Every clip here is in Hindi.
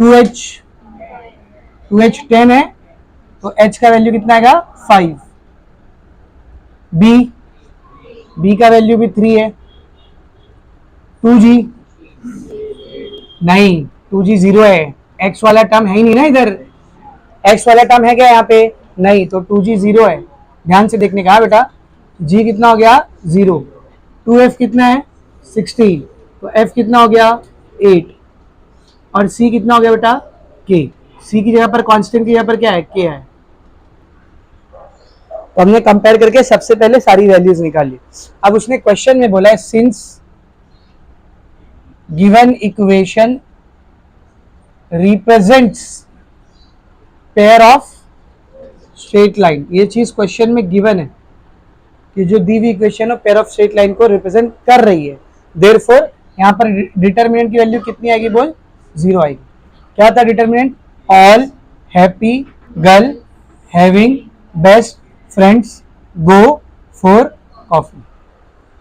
2h 10 है तो h का वैल्यू कितना आएगा 5। b का वैल्यू भी 3 है। 2g नहीं, 2g 0 है, x वाला टर्म है ही नहीं ना इधर, x वाला टर्म है क्या यहाँ पे? नहीं, तो 2g 0 है। ध्यान से देखने का बेटा, g कितना हो गया 0, 2f कितना है 16, तो f कितना हो गया 8, और c कितना हो गया बेटा k। c की जगह पर कांस्टेंट की जगह पर क्या है k है। तो हमने कंपेयर करके सबसे पहले सारी वैल्यूज निकाली। अब उसने क्वेश्चन में बोला है since given equation represents pair of straight line, ये चीज क्वेश्चन में गिवन है कि जो दी हुई equation pair of straight line को रिप्रेजेंट कर रही है, देयरफॉर यहाँ पर डिटर्मिनेंट की वैल्यू कितनी आएगी बोल 0 आएगी। क्या था determinant? All happy girl having best friends go for coffee.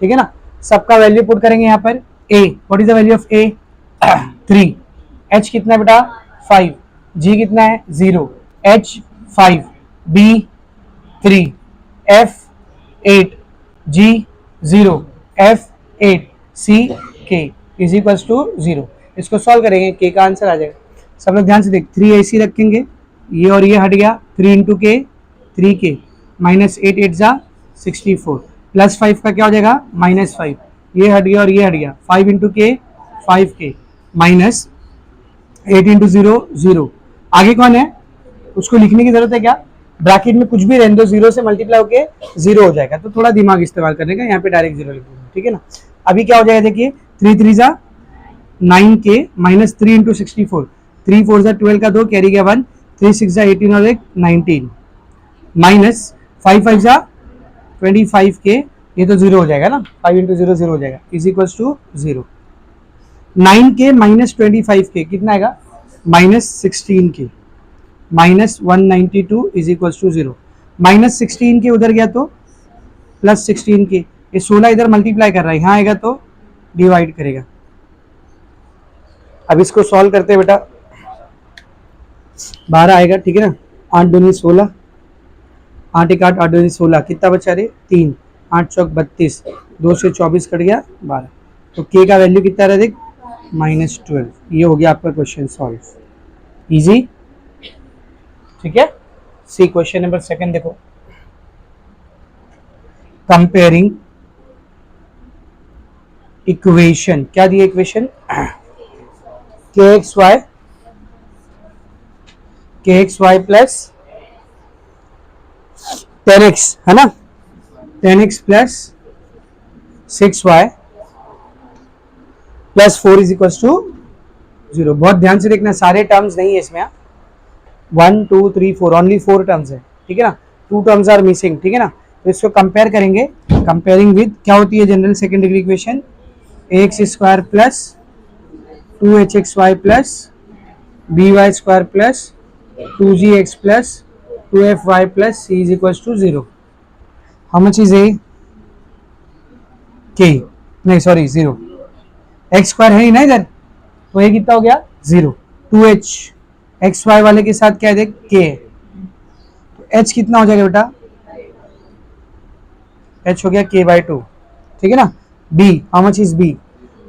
ठीक है ना, सबका वैल्यू पुट करेंगे यहाँ पर। a, what is the value of a 3, h कितना है बेटा 5, g कितना है 0, h 5, b 3, f 8, g 0, f 8, c k is equals to 0। इसको सॉल्व करेंगे, k का आंसर आ जाएगा। सब लोग ध्यान से देख, 3 ऐसी रखेंगे, ये और ये हट गया, 3 इंटू के 3k माइनस 8 8 जा 64, प्लस 5 का क्या हो जाएगा माइनस 5, ये हट गया और ये हट गया, 5 इंटू के 5k माइनस 8 इंटू 0 0। आगे कौन है उसको लिखने की जरूरत है क्या? ब्रैकेट में कुछ भी रहने दो, 0 से मल्टीप्लाई होके 0 हो जाएगा, तो थोड़ा दिमाग इस्तेमाल करने का, यहाँ पे डायरेक्ट 0 लिख दूंगा। ठीक है ना, अभी क्या हो जाएगा देखिए, 3 3 जा 9k माइनस 3 इंटू 64, 3 4 जा 12 का 2 कैरी गया 1, 3 6 जा 18 और 1 19 माइनस 5 5 जा 25k, ये तो 0 हो जाएगा ना, 5 इंटू 0 0 हो जाएगा, is equals to 0। 9k minus 25k कितना आएगा minus 16k minus 192 is equals to 0। Minus 16k उधर गया तो प्लस 16k, ये 16 इधर मल्टीप्लाई कर रहा है, यहाँ आएगा तो डिवाइड करेगा। अब इसको सॉल्व करते हैं बेटा, 12 आएगा। ठीक है ना, 8 दूनी 16, 8 एक 8 8 दूनी 16, कितना बचा रे 3, 8 चौक 32, 2 से 24 कट गया 12, तो k का वैल्यू कितना रहा देख -12। ये हो गया आपका क्वेश्चन सॉल्व, इजी। ठीक है, सी क्वेश्चन नंबर सेकंड देखो, कंपेयरिंग इक्वेशन, क्या दिया इक्वेशन kxy प्लस 10x है ना, 10x plus 6y plus 4 is equal to 0। बहुत ध्यान से देखना, सारे टर्म्स नहीं है इसमें, 1 2 3 4 ओनली 4 टर्म्स है। ठीक है ना, 2 टर्म्स आर मिसिंग। ठीक है ना, तो इसको कंपेयर करेंगे, कंपेयरिंग विद क्या होती है general second degree equation, ax square plus 2hxy plus by square plus 2gx plus 2fy plus c is equal to 0। How much is a, k नहीं सॉरी 0, x स्क्वायर है ही ना इधर, तो ये कितना हो गया 0, 2h एक्स वाई वाले के साथ क्या है देख k, तो h कितना हो जाएगा बेटा, h हो गया k/2। ठीक है ना, b how much is b,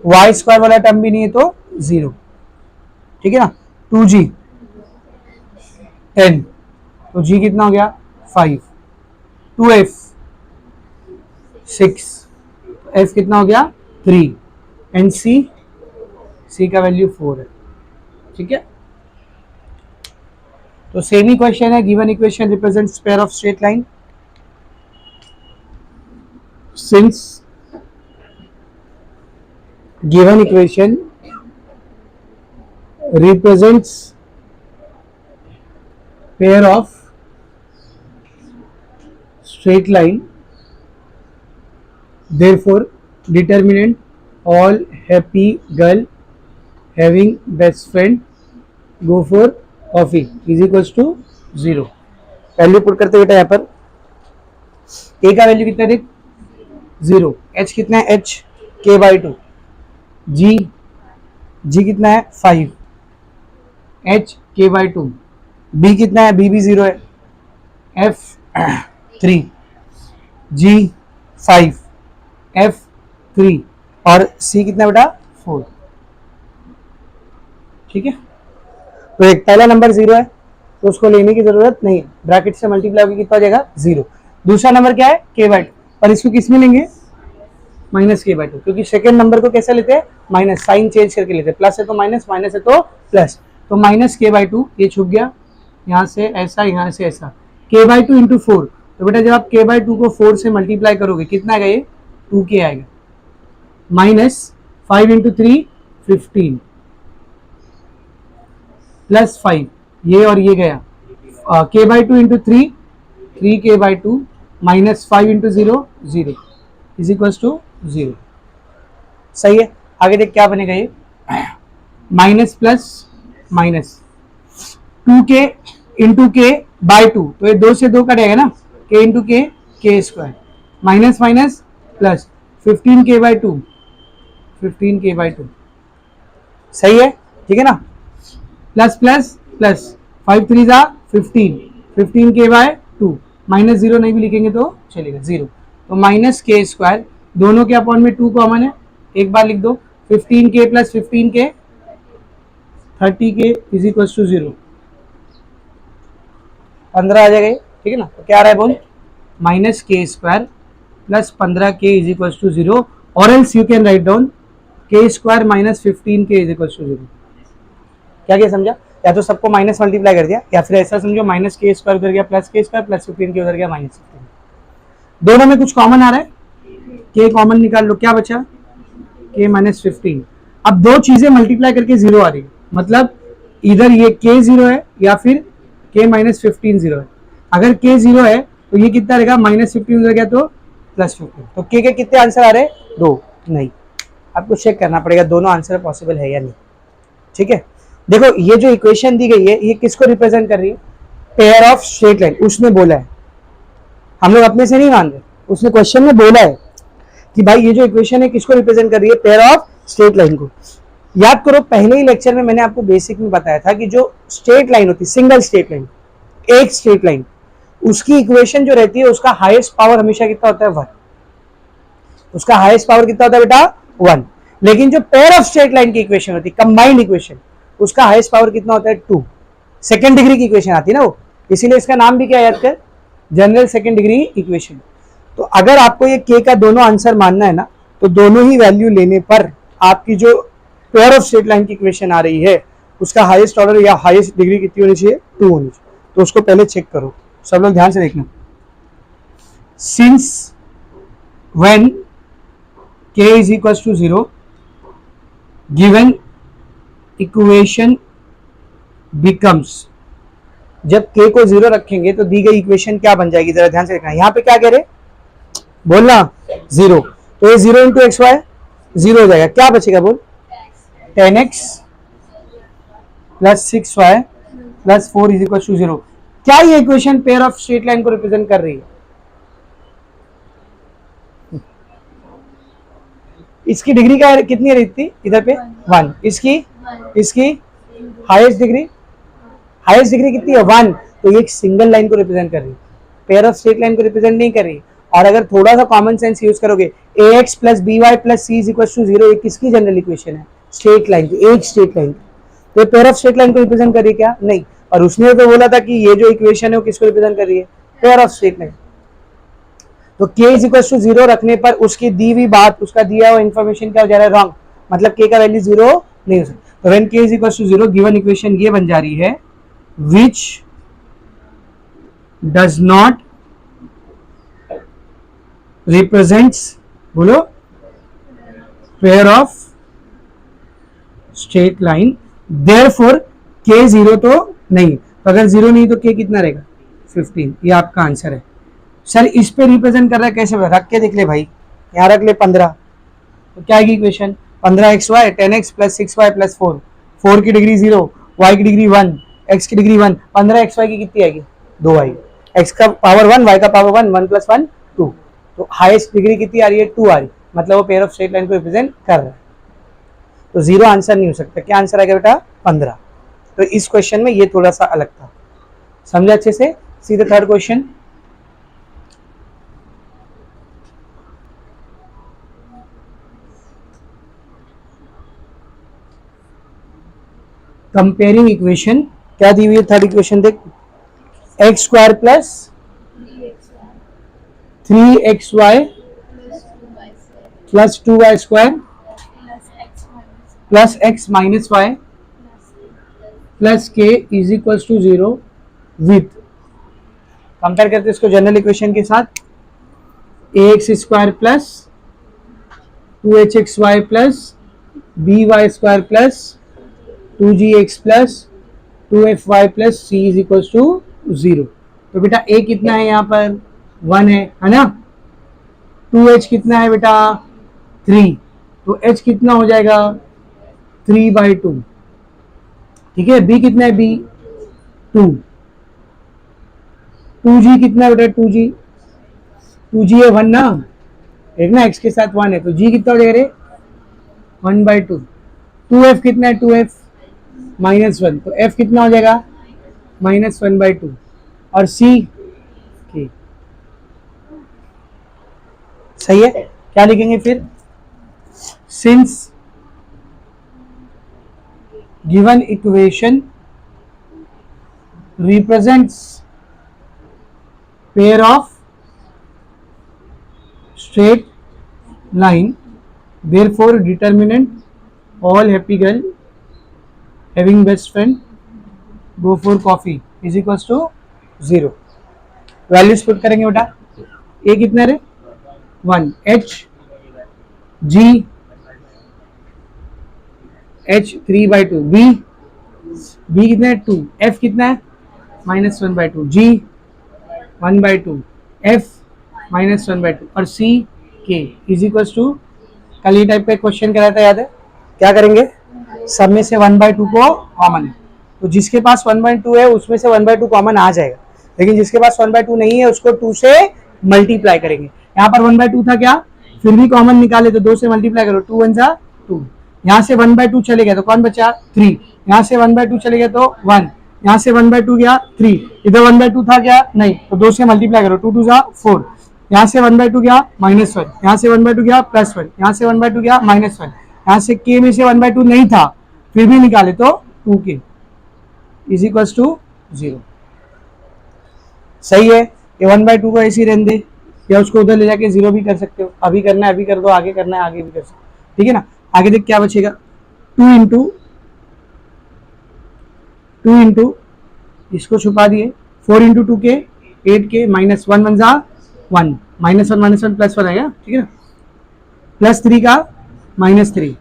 y square वाला टर्म भी नहीं है तो 0। ठीक है ना, 2g 10, तो g कितना हो गया 5, 2f 6, f कितना हो गया 3, एंड c का वैल्यू 4 है। ठीक है, तो सेम ही क्वेश्चन है, given equation represents pair of straight line, since given equation represents pair of straight line, therefore determinant all happy girl having best friend go for coffee is equals to 0। Value put करते बेटा, यहाँ पर a का वैल्यू कितना है 0, h कितना है h k/2, g कितना है 5, एच के बाई टू, बी कितना है, बी भी 0 है, एफ 3, जी 5, एफ 3 और सी कितना बेटा 4। ठीक है, तो एक पहला नंबर 0 है तो उसको लेने की जरूरत नहीं है, ब्रैकेट से मल्टीप्लाई होकर कितना हो जाएगा 0। दूसरा नंबर क्या है के बाई टू, पर इसको किस में लेंगे माइनस के बाई टू, क्योंकि सेकेंड नंबर को कैसे लेते हैं माइनस, साइन चेंज करके लेते हैं, प्लस है तो माइनस, माइनस है तो प्लस, तो माइनस के बाई टू, ये छुप गया, यहाँ से ऐसा यहाँ से ऐसा, के बाई टू इंटू 4, तो बेटा जब आप के बाई टू को 4 से मल्टीप्लाई करोगे कितना आएगा, ये 2k आएगा, माइनस 5 इंटू 3 15 प्लस 5, ये और ये गया, के by to into 3 K by two minus 5 into 0 0 is equal to 0। सही है, आगे देख क्या बनेगा, ये minus plus minus 2k into K by two, तो ये 2 से 2 कटेगा ना, k into K square, minus minus plus 15k by two, 15k by two. सही है, ठीक है ना, प्लस प्लस प्लस 5 3 जा 15, 15k बाय 2, माइनस 0 नहीं भी लिखेंगे तो चलेगा 0, तो माइनस के स्क्वायर, दोनों के अपॉन में 2 कॉमन है, एक बार लिख दो, 15k plus 15k 30k is equal to 0, 15 आ जाएगा, ठीक है ना, तो क्या आ रहा है बोल, minus k square plus 15k is equal to 0, और else you can write down k square minus 15k is equal to 0। क्या समझा, या तो सबको माइनस मल्टीप्लाई कर दिया, या फिर ऐसा समझो माइनस के स्क्वायर उधर गया प्लस के स्क्वायर प्लस 15k उधर गया माइनस 15, दोनों में कुछ कॉमन आ रहा है, के कॉमन निकाल लो, क्या बचा के माइनस 15। अब दो चीजें मल्टीप्लाई करके 0 आ रही है, मतलब इधर ये के 0 है या फिर के माइनस 15 0 है, अगर के 0 है तो ये कितना रहेगा माइनस 15 उधर गया तो प्लस 15, तो के कितने आंसर आ रहे हैं, 2 नहीं, आपको चेक करना पड़ेगा दोनों आंसर पॉसिबल है या नहीं। ठीक है, देखो ये जो इक्वेशन दी गई है ये किसको रिप्रेजेंट कर रही है, पेयर ऑफ स्ट्रेट लाइन, उसने बोला है, हम लोग अपने से नहीं मान रहे, उसने क्वेश्चन में बोला है कि भाई ये जो इक्वेशन है किसको रिप्रेजेंट कर रही है, पेयर ऑफ स्ट्रेट लाइन को। याद करो पहले ही लेक्चर में मैंने आपको बेसिक में बताया था कि जो स्ट्रेट लाइन होती है, सिंगल स्ट्रेट लाइन, एक स्ट्रेट लाइन, उसकी इक्वेशन जो रहती है उसका हाईएस्ट पावर हमेशा कितना होता है 1, उसका हाईएस्ट पावर कितना होता है बेटा 1, लेकिन जो पेयर ऑफ स्ट्रेट लाइन की इक्वेशन होती है, कंबाइंड इक्वेशन, उसका हाईएस्ट पावर कितना होता है 2, सेकेंड डिग्री की इक्वेशन आती है ना वो, इसीलिए इसका नाम भी क्या याद कर, जनरल सेकेंड डिग्री इक्वेशन। तो अगर आपको ये के का दोनों आंसर मानना है ना, तो दोनों ही वैल्यू लेने पर आपकी जो पेयर ऑफ स्ट्रेट लाइन की इक्वेशन आ रही है उसका हाईएस्ट ऑर्डर या हाईएस्ट डिग्री कितनी होनी चाहिए, 2 होनी चाहिए, तो उसको पहले चेक करो, सब लोग ध्यान से देखना। Since when k is equal to 0 given equation becomes, जब k को 0 रखेंगे तो दी गई इक्वेशन क्या बन जाएगी, जरा ध्यान से देखना, यहां पे क्या कह रहे बोलना 0, तो ये 0 इंटू एक्स वाई 0 हो जाएगा, क्या बचेगा बोल 10x plus 6y plus 4 is equal to 0। क्या ये equation pair of straight line को रिप्रेजेंट कर रही है, इसकी डिग्री क्या कितनी रहती थी इधर पे 1, इसकी हाईएस्ट डिग्री कितनी है 1, तो ये एक सिंगल लाइन को रिप्रेजेंट कर रही है, पेयर ऑफ स्ट्रेट लाइन को रिप्रेजेंट नहीं कर रही। और अगर थोड़ा सा कॉमन सेंस यूज करोगे ax plus by plus c is equal to 0, ये किसकी जनरल इक्वेशन है, स्ट्रेट लाइन की, एक स्ट्रेट लाइन, तो पेयर ऑफ स्ट्रेट लाइन को रिप्रेजेंट कर रही है क्या, नहीं, और उसने तो बोला था कि ये जो इक्वेशन है वो किसको रिप्रेजेंट कर रही है, पेयर ऑफ स्ट्रेट लाइन। तो k इज इक्वल टू 0 रखने पर उसकी दी हुई बात, उसका दिया हुआ इन्फॉर्मेशन क्या हो जा रहा है, रॉन्ग, मतलब k का वैल्यू 0 नहीं हो सकता, तो when k is equal to 0 given equation ये बन जा रही है, विच डज नॉट रिप्रेजेंट्स, बोलो pair of straight line, therefore k 0 तो नहीं, तो अगर 0 नहीं तो k कितना रहेगा 15, ये आपका आंसर है। सर इस पे रिप्रेजेंट कर रहा है कैसे, रख के देख ले भाई, यहाँ रख ले 15, तो क्या आएगी equation 15xy 10x plus 6y plus 4, 4 की डिग्री 0, y की डिग्री 1, x की डिग्री 1, 15xy की कितनी आएगी 2 आएगी, x का पावर 1, y का पावर 1, 1 प्लस 1 2, तो हाईएस्ट डिग्री कितनी आ रही है 2 आ रही, मतलब वो पेयर ऑफ स्ट्रेट लाइन को रिप्रेजेंट कर रहा है, तो 0 आंसर नहीं हो सकता, क्या आंसर आ गया बेटा 15। तो इस क्वेश्चन में ये थोड़ा सा अलग था, समझा अच्छे से। See the third question. Comparing equation क्या दी हुई है, थर्ड इक्वेशन देख, x square plus 3xy plus 2y square plus x minus y plus k is equal to 0 with, compare करते हैं इसको जनरल इक्वेशन के साथ, ax square plus 2hxy plus by square plus 2gx plus 2fy plus c is equal to 0। तो बेटा a कितना है यहाँ पर 1 है ना, 2h कितना है बेटा 3, तो h कितना हो जाएगा 3/2, ठीक है। b कितना है b 2, 2g कितना है बेटा 2g है 1 ना, एक ना x के साथ 1 है, तो g कितना हो जाएगा रे 1/2, 2f कितना है 2f -1, तो f कितना हो जाएगा -1/2, और c की सही है। क्या लिखेंगे फिर, since given equation represents pair of straight line, therefore determinant all happy girl having best friend go for coffee is equals to 0। Values put करेंगे बेटा, a कितना रे 1, h g h 3/2, b कितना है 2, f कितना है -1/2, g 1/2, f -1/2, और c k is equals to, कल ये टाइप का क्वेश्चन कराया था याद है, क्या करेंगे, सब में से 1/2 को कॉमन, तो जिसके पास 1/2 है उसमें से 1/2 कॉमन आ जाएगा, लेकिन जिसके पास 1/2 नहीं है उसको 2 से मल्टीप्लाई करेंगे। यहाँ पर 1/2 था क्या, फिर भी कॉमन निकाले तो 2 से मल्टीप्लाई करो, 2 1 जा 2, यहाँ से 1/2 चले गया तो कौन बचा 3, यहाँ से 1/2 चले गया तो 1, यहाँ से 1/2 गया 3, इधर 1/2 था क्या नहीं, तो 2 से मल्टीप्लाई करो, 2 2 जा 4, यहाँ से 1/2 गया -1, यहाँ से 1/2 गया +1, यहाँ से 1/2 गया -1, यहाँ से k में से 1/2 नहीं था फिर भी निकाले तो 2k इज इक्वल्स टू 0। सही है, ये 1/2 को ऐसे ही रहने दे, या उसको उधर ले जाके 0 भी कर सकते हो, अभी करना है अभी कर दो, आगे करना है आगे भी कर सकते हो, ठीक है ना। आगे देख क्या बचेगा, 2 इंटू इसको छुपा दिए, 4 इंटू 2k 8k -1 1 जा 1, -1 +1 आएगा, ठीक है ना, +3 का -3,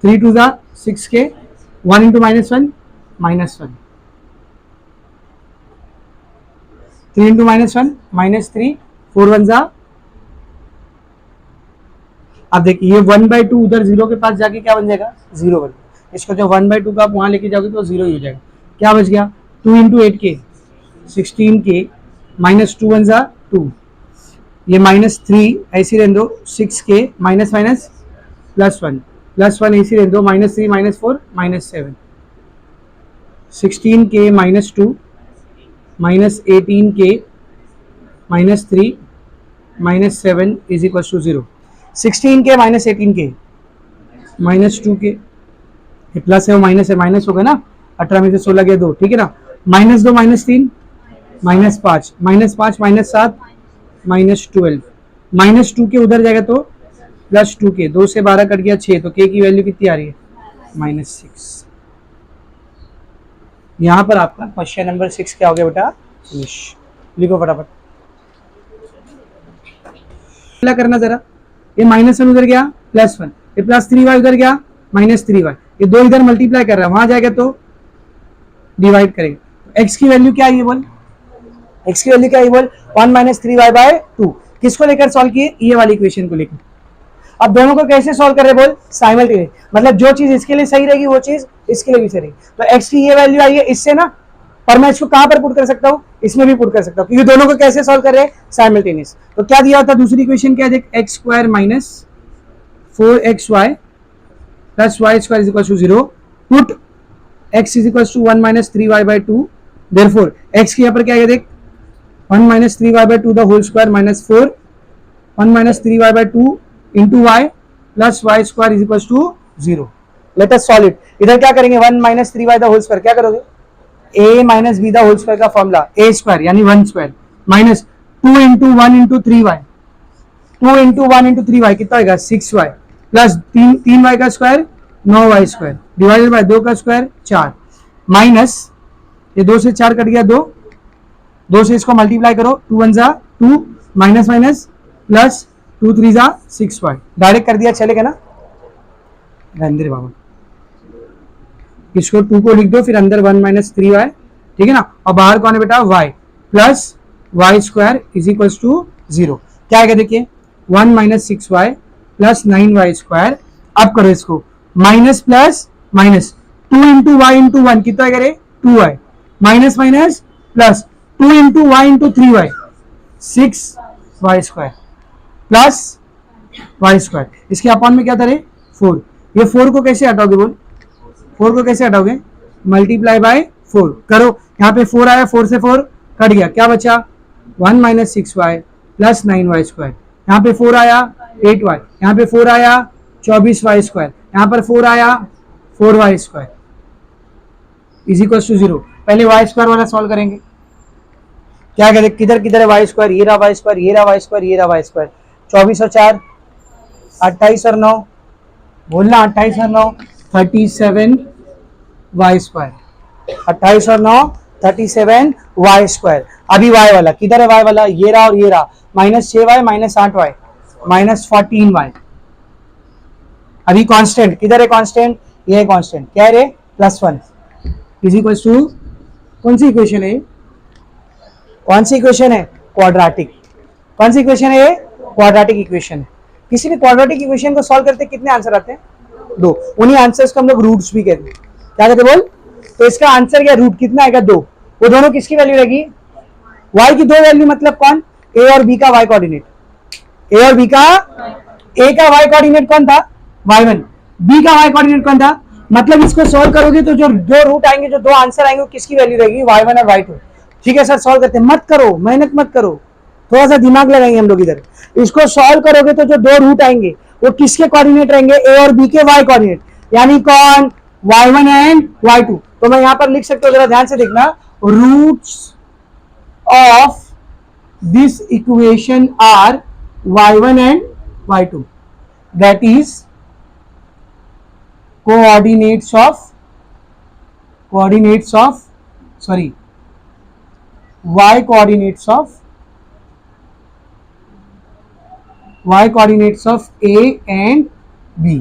3 2 जा 6k, 1 इंटू -1 -1, 3 इंटू -1 -3, 4 1 जा, अब देखिए ये 1/2 उधर 0 के पास जाके क्या बन जाएगा 0 बन, इसको जब 1/2 का आप वहां लेके जाओगे तो 0 ही हो जाएगा। क्या बच गया 2 इंटू 8k 16k, -2 1 जा 2, ये -3 ऐसी रहने दो, 6k -1 +1 ऐसी रहने दो, -3 -4 -7, 16k -2 -18k -3 -7 is equal to 0। 16k -18k -2k, ये प्लस है वो माइनस है, माइनस होगा ना, 18 में से 16 गया 2, ठीक है ना, -2 -3 -5 -5 -7 -12, -2k उधर जाएगा तो +2k, 2 से 12 कट गया 6, तो k की वैल्यू कितनी आ रही है -6। यहाँ पर आपका क्वेश्चन नंबर 6 क्या हो गया बेटा, फिनिश। लिखो फटाफट, करना जरा, ये -1 उधर गया +1, ये +3y उधर गया -3y, ये 2 इधर मल्टीप्लाई कर रहा है, वहां जाएगा तो डिवाइड करेगा। x की वैल्यू क्या है ये बोल, x की वैल्यू क्या है ये बोल, 1 - 3y/2, किसको लेकर सॉल्व किए, ये वाली इक्वेशन को लेकर। अब दोनों को कैसे सॉल्व कर रहे बोल, साइमल्टेनियस, मतलब जो चीज इसके लिए सही रहेगी वो चीज इसके लिए भी सही रहेगी। तो x की ये वैल्यू आई है इससे ना, पर मैं इसको कहां पर पुट कर सकता हूं, इसमें भी पुट कर सकता हूं, क्योंकि दोनों को कैसे सॉल्व कर रहे हैं साइमल्टेनियस। तो क्या दिया होता दूसरी इक्वेशन, क्या देख, x² - 4xy + y² = 0, put x is equal to 1 minus 3y/2, therefore x के यहाँ पर क्या है देख, 1 minus 3y/2 the whole square minus 4, 1 minus 3y/2 into Y plus Y square is equal to 0. Let us solve it. इधर क्या करेंगे, 1 minus 3y the whole square, क्या करोगे, a minus b the whole square का फॉर्मूला a स्क्वायर यानी 1 square minus 2 into 1 into 3y, 2 into 1 into 3y कितना होगा 6y प्लस 3y का square 9y square divided by 2 का स्क्वायर 4 माइनस ये 2 से 4 कट गया 2 से इसको मल्टीप्लाई करो, 2 1 जा 2 माइनस माइनस प्लस 2 3 जा 6y. डायरेक्ट कर दिया चलेगा ना, अंदर बाबा इसको 2 को लिख दो, फिर अंदर 1 माइनस 3y, ठीक है ना, और बाहर कौन है बेटा y plus Y square is equal to 0. क्या है देखिए 1 minus 6y plus 9y square. अब करो इसको minus plus minus 2 into Y into 1 कितना करे 2y minus minus plus 2 into Y into 3y 6y square plus Y square. इसके अपॉन में क्या था रे 4. ये 4 को कैसे हटाओगे बोल, 4 को कैसे हटाओगे, मल्टीप्लाई बाय 4 करो. यहाँ पे 4 आया, 4 से 4 कट गया, क्या बचा 1 minus 6y plus 9y square. यहाँ पे 4 आया 8y, यहाँ पे 4 आया 24y स्क्वायर, यहाँ पर 4 आया 4y square is equal to 0. पहले y स्क्वायर वाला सॉल्व करेंगे. क्या कहते किधर किधर है y स्क्वायर, ये रहा y स्क्वायर, ये रहा y स्क्वायर, ये रहा y स्क्वायर. 24 और 4 28 और 9 बोलना 28 और 9 37 y स्क्वायर, 28 और 9 37 y स्क्वायर. अभी y वाला किधर है, y वाला ये रहा और ये रहा, minus 6y minus 8y minus 14y. अभी कांस्टेंट किधर है, कांस्टेंट ये है कांस्टेंट, क्या है रे +1 इज इक्वल टू कौन सी इक्वेशन है, कौन सी इक्वेशन है क्वाड्रेटिक. कौन सी इक्वेशन है ये क्वाड्रेटिक इक्वेशन है. किसी भी क्वाड्रेटिक इक्वेशन को सॉल्व करते कितने आंसर आते हैं 2. उन्हीं आंसर्स को हम लोग रूट्स भी कहते हैं. क्या कहते बोल, तो इसका आंसर क्या रूट कितना आएगा 2. वो दोनों किसकी वैल्यू रहेगी, y की 2 वैल्यू मतलब कौन, a और b का y कोऑर्डिनेट, a और b का a का y कोऑर्डिनेट कौन था y1, b का y कोऑर्डिनेट कौन था. मतलब इसको सॉल्व करोगे तो जो 2 रूट आएंगे, जो 2 आंसर आएंगे वो किसकी वैल्यू रहेगी y1 और y2. ठीक है सर सॉल्व करते हैं, मत करो मेहनत मत करो, थोड़ा सा दिमाग लगाएंगे हम लोग इधर. इसको सॉल्व करोगे तो जो 2 रूट आएंगे वो किसके कोऑर्डिनेट रहेंगे, a और b के y कोऑर्डिनेट, यानी कौन y1 एंड y2. तो मैं यहां पर लिख सकता हूं, जरा ध्यान से देखना, roots of this equation are y1 and y2, that is coordinates of sorry y coordinates of a and b.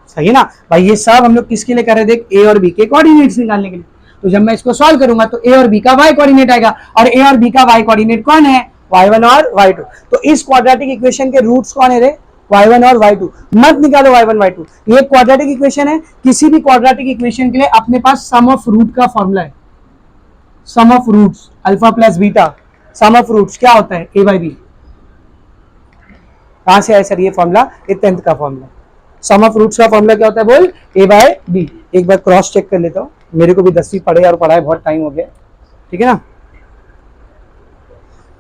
सही है ना भाई. ये सब हम लोग किसके लिए कर रहे थे, a और b के कोऑर्डिनेट्स निकालने के लिए. तो जब मैं इसको सॉल्व करूंगा तो a और b का y कोऑर्डिनेट आएगा, और a और b का y कोऑर्डिनेट कौन है y1 और y2. तो इस क्वाड्रेटिक इक्वेशन के रूट्स कौन है रे y1 और y2. मत निकालो y1 y2, ये क्वाड्रेटिक इक्वेशन है. किसी भी क्वाड्रेटिक इक्वेशन के लिए अपने पास सम ऑफ रूट का फॉर्मूला है, sum of roots alpha plus beta. Sum of roots क्या होता है a बाई बी. कहां से आया सर ये फॉर्मूला, ये 10th का फॉर्मूला. सम ऑफ रूट्स का फॉर्मूला क्या होता है बोल, a बाई बी. एक बार क्रॉस चेक कर लेता हूं, मेरे को भी 10वीं पढ़े और पढ़ाए बहुत टाइम हो गया, ठीक है ना.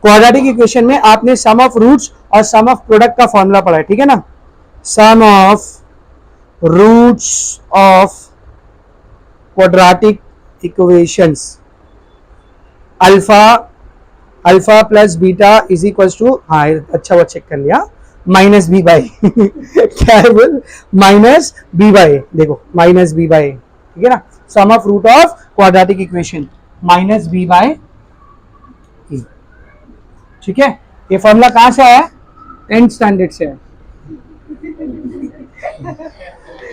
क्वाड्रेटिक इक्वेशन में आपने सम ऑफ रूट्स और सम ऑफ प्रोडक्ट का फॉर्मूला पढ़ा है, ठीक है ना. Sum of roots of quadratic equations alpha plus beta is equal to, हाँ अच्छा वो चेक कर लिया, माइनस बी बाई क्या है बोल, माइनस बी बाई. देखो माइनस बी बाई, ठीक है ना. Sum of root of quadratic equation minus B by, ठीक है. ये फॉर्मूला कहां से आया, 10th स्टैंडर्ड से है.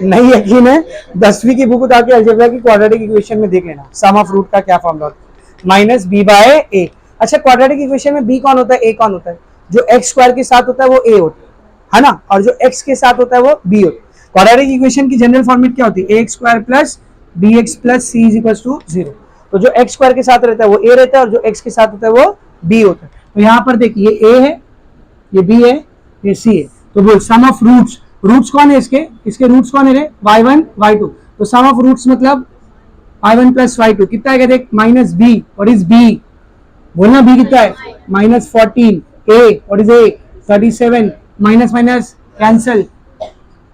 नहीं यकीन है 10वीं की बुक उठा के अलजेब्रा की क्वाड्रेटिक इक्वेशन में देख लेना, सम ऑफ रूट का क्या फॉर्मूला होता है, माइनस बी बाय ए. अच्छा क्वाड्रेटिक इक्वेशन में b कौन होता है, a कौन होता है. जो x स्क्वायर के साथ होता है वो a होता है ना, और जो x के साथ होता है वो b होता है. क्वाड्रेटिक इक्वेशन की जनरल फॉर्मेट क्या होती है, ax square plus bx plus c is equal to 0. तो जो x स्क्वायर के साथ रहता है वो a रहता है, और जो x के साथ होता है वो b होता है. तो यहाँ पर देखिए ये a है, ये b है, ये c है. तो बोल सम ऑफ रूट्स, रूट्स कौन है इसके रूट्स कौन है रे y1 y2. तो सम ऑफ रूट्स मतलब y1 प्लस y2 कितना है देख, minus b, what is b, बोलना b कितना है, minus 14, a what is a, 37, minus minus cancel,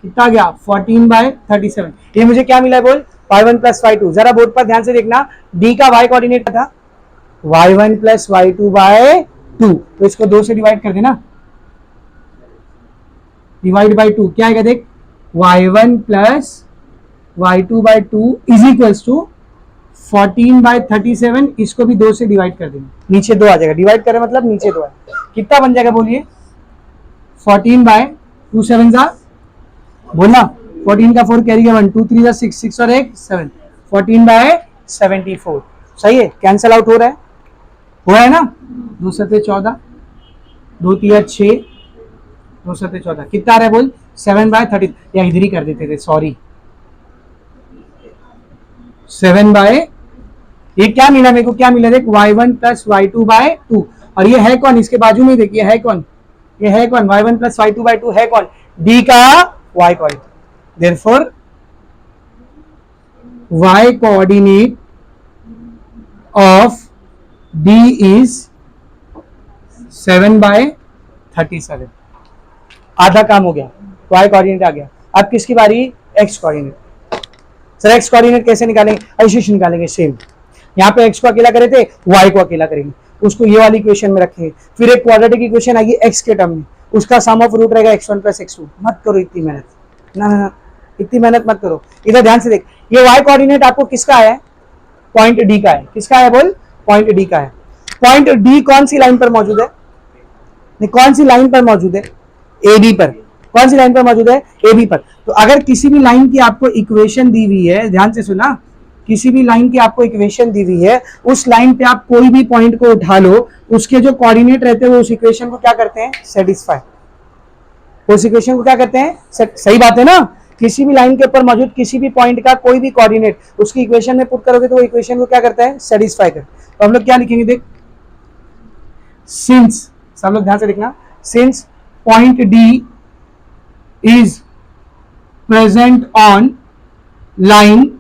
कितना गया 14/37। ये मुझे क्या मिला है बोल, y1 प्लस y2। जरा बोर्ड पर ध्यान से देखना, d का y कोऑर्डिनेट था y1 प्लस y2/2, तो इसको 2 से डिवाइड कर देना, डिवाइड बाई 2 क्या आएगा देख, y1 plus y2/2 is equals to 14/37, इसको भी 2 से डिवाइड कर देना, नीचे 2 आ जाएगा, डिवाइड करें मतलब नीचे 2 है, कितना बन जाएगा बोलिए, 14/2 7 जा, बोलना 14 का 4 कैरी का 1, 2 3 6 6 और 1 7, 14/74। सही है, कैंसल आउट हो रहा है ना, 2 7 14, 2 3 6, 2 7 14, कितना आ रहा है बोल, 7/30, या इधर ही कर देते थे, सॉरी 7 ये क्या मिला मेरे को, क्या मिला देख, y1 प्लस y2/2, और ये है कौन, इसके बाजू में देखिए है कौन, ये है कौन, y1 प्लस y2/2 है कौन, d का y coordinate, therefore y coordinate of d is 7/37। आधा काम हो गया, y कोऑर्डिनेट आ गया। अब किसकी बारी, x coordinate. Sir x coordinate कैसे निकालेंगे, ऐसे निकालेंगे, सेम यहाँ पे x को अकेला करे थे, y को अकेला करेंगे, उसको ये वाली इक्वेशन में रखेंगे, फिर एक क्वाड्रेटिक इक्वेशन आएगी x के टर्म में, उसका सम ऑफ रूट रहेगा x1 प्लस x2। मत करो इतनी मेहनत, ना इतनी मेहनत मत करो, इधर ध्यान से देख, ये y कोऑर्डिनेट आपको किसका है, पॉइंट d का है, किसका है बोल, पॉइंट d का है। पॉइंट d कौन सी लाइन पर मौजूद है, नहीं कौन सी लाइन पर मौजूद है, AB पर, कौन सी लाइन पर मौजूद है, AB पर। तो अगर किसी भी लाइन की आपको इक्वेशन दी हुई है, ध्यान से सुना, किसी भी लाइन की आपको इक्वेशन दी हुई है, उस लाइन पे आप कोई भी पॉइंट को उठा लो, उसके जो कोऑर्डिनेट रहते हैं वो उस इक्वेशन को क्या करते हैं, सेटिस्फाई, उस इक्वेशन को क्या करते हैं, सही बात है ना, किसी भी लाइन के ऊपर मौजूद किसी भी पॉइंट का कोई भी कोऑर्डिनेट उसकी इक्वेशन में पुट करोगे तो वो इक्वेशन को क्या करता है, सेटिस्फाई कर। तो हम लोग क्या लिखेंगे देख, सिंस, सब लोग ध्यान से लिखना, since point D is present on line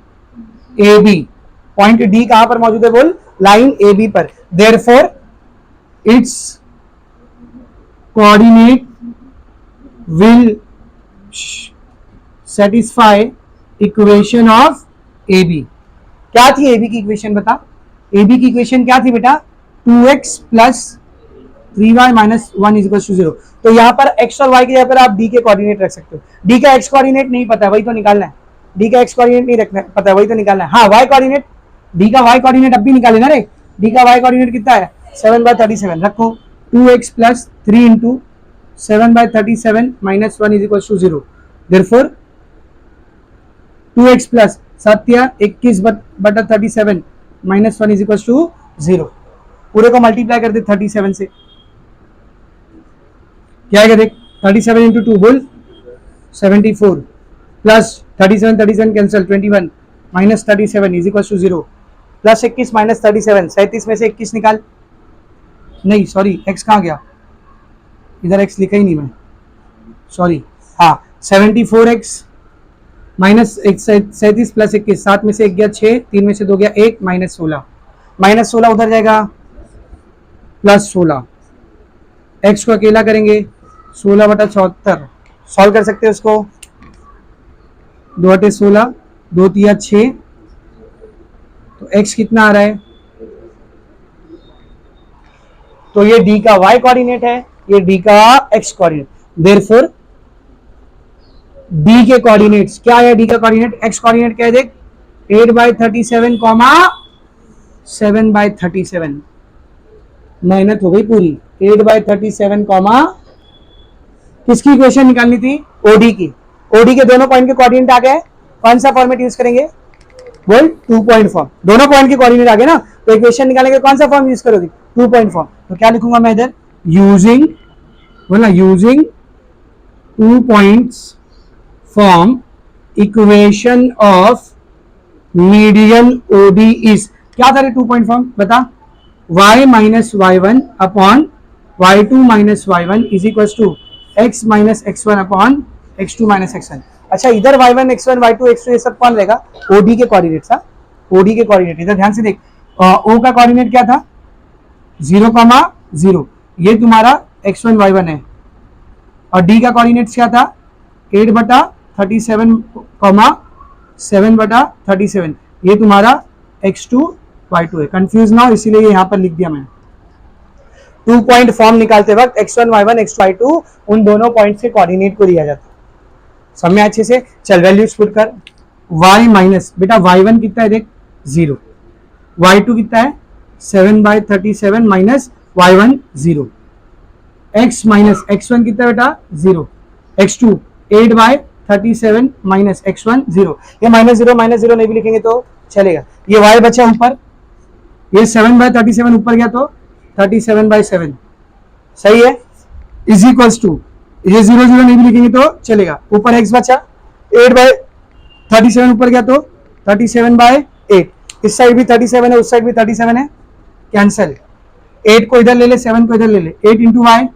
A B, point D कहां पर मौजूद है बोल, लाइन ए बी पर, therefore its coordinate will satisfy equation of A B. क्या थी ए बी की इक्वेशन बता, ए बी की इक्वेशन क्या थी बेटा, 2x plus 3y minus 1 is equal to 0। तो यहाँ पर x और y की जगह पर आप d के कोऑर्डिनेट रख सकते हो, d का x कोऑर्डिनेट नहीं पता है वही तो निकालना है, d का x कोऑर्डिनेट नहीं रखना पता है वही तो निकालना है, हाँ y कोऑर्डिनेट, d का y कोऑर्डिनेट अब भी निकाले ना रे, d का y कोऑर्डिनेट कितना है, 7/37 रखो, 2x plus 3 into 7/37 minus 1 is equal to 0, देयरफॉर 2x plus 7/21 minus 1 is equal to 0, पूरे को मल्टीप्लाई कर दे 37 से, क्या आएगा देख, 37 इंटू 2 बोल 74 plus 37 cancel 21 minus 37 is equal to 0, plus 21 minus 37, 37 में से 21 निकाल, नहीं सॉरी x कहाँ गया, इधर x लिखा ही नहीं मैं, सॉरी, हाँ 74x माइनस 37 प्लस 21, 7 में से 1 गया 6, 3 में से 2 गया 1, माइनस 16 उधर जाएगा, प्लस 16, x को अकेला करेंगे 16/74, सॉल्व कर सकते हैं उसको, 2/16, 2 3 6, तो x कितना आ रहा है, तो ये d का y कोऑर्डिनेट है, ये d का x कोऑर्डिनेट, देयरफॉर d के कोऑर्डिनेट्स क्या है, d का कोऑर्डिनेट, x कोऑर्डिनेट क्या है देख, 8/37, 7/37, मेहनत हो गई पूरी, 8/37, किसकी इक्वेशन निकालनी थी, OD की, OD के दोनों पॉइंट के कोऑर्डिनेट आ गए, कौन सा फॉर्मेट यूज करेंगे बोल, 2 पॉइंट फॉर्म, दोनों पॉइंट के कोऑर्डिनेट आ गए ना, तो इक्वेशन निकालेंगे कौन सा फॉर्म यूज करोगे, 2 पॉइंट फॉर्म, तो क्या लिखूंगा मैं इधर, यूजिंग बोलना, using 2 points form equation of median OD is, क्या था 2 पॉइंट फॉर्म बता, y minus y1 upon y2 minus y1 is equal to x minus x1 upon x2 minus x1। अच्छा इधर y1 x1 y2 x2 ये सब कौन रहेगा, OD के कोऑर्डिनेट्स, ओडी के कोऑर्डिनेट, इधर ध्यान से देख, ओ का कोऑर्डिनेट क्या था 0,0, ये तुम्हारा x1 y1 है, और डी का कोऑर्डिनेट क्या था 8/37, 7/37, ये तुम्हारा x2 y2 है। कंफ्यूज ना हो इसीलिए यहां पर लिख दिया मैंने। 2 पॉइंट फॉर्म निकालते वक्त x1 y1 x2 y2 उन दोनों पॉइंट से कोऑर्डिनेट को लिया जाता है। समझ अच्छे से, चल वैल्यूज पुट कर, y माइनस बेटा y1 कितना है देख 0, y2 कितना है 7/37 minus y1 0, x minus x1 कितना है बेटा 0, x2 8/37 माइनस x1 0, ये -0 नहीं भी लिखेंगे तो चलेगा। ये y बचा ऊपर, ये 7/37 ऊपर गया तो 37/7, सही है, इज इक्वल्स टू, ये 0 नहीं भी लिखेंगे तो चलेगा, ऊपर x बचा 8/37 ऊपर गया तो 37/8, इस साइड भी 37 है उस साइड भी 37 है, कैंसल, 8 को इधर ले ले 7 को इधर ले ले, 8 into Y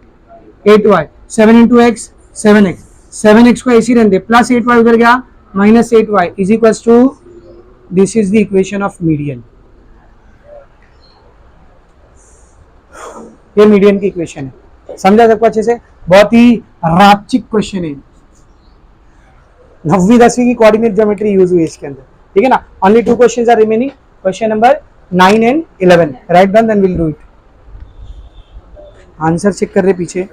8y, 7 into x 7x, 7x को ऐसी रहने दे, प्लस 8y उधर गया minus 8y is equals to, this is the equation of median. ये मीडियन की इक्वेशन है, समझा सबको अच्छे से, बहुत ही रापचिक क्वेश्चन है, 9वीं 10वीं की कोऑर्डिनेट ज्योमेट्री यूज हुई इसके अंदर, ठीक है ना। Only 2 questions are remaining, question number 9 and 11, right down then will do it. Answer check कर रहे पीछे,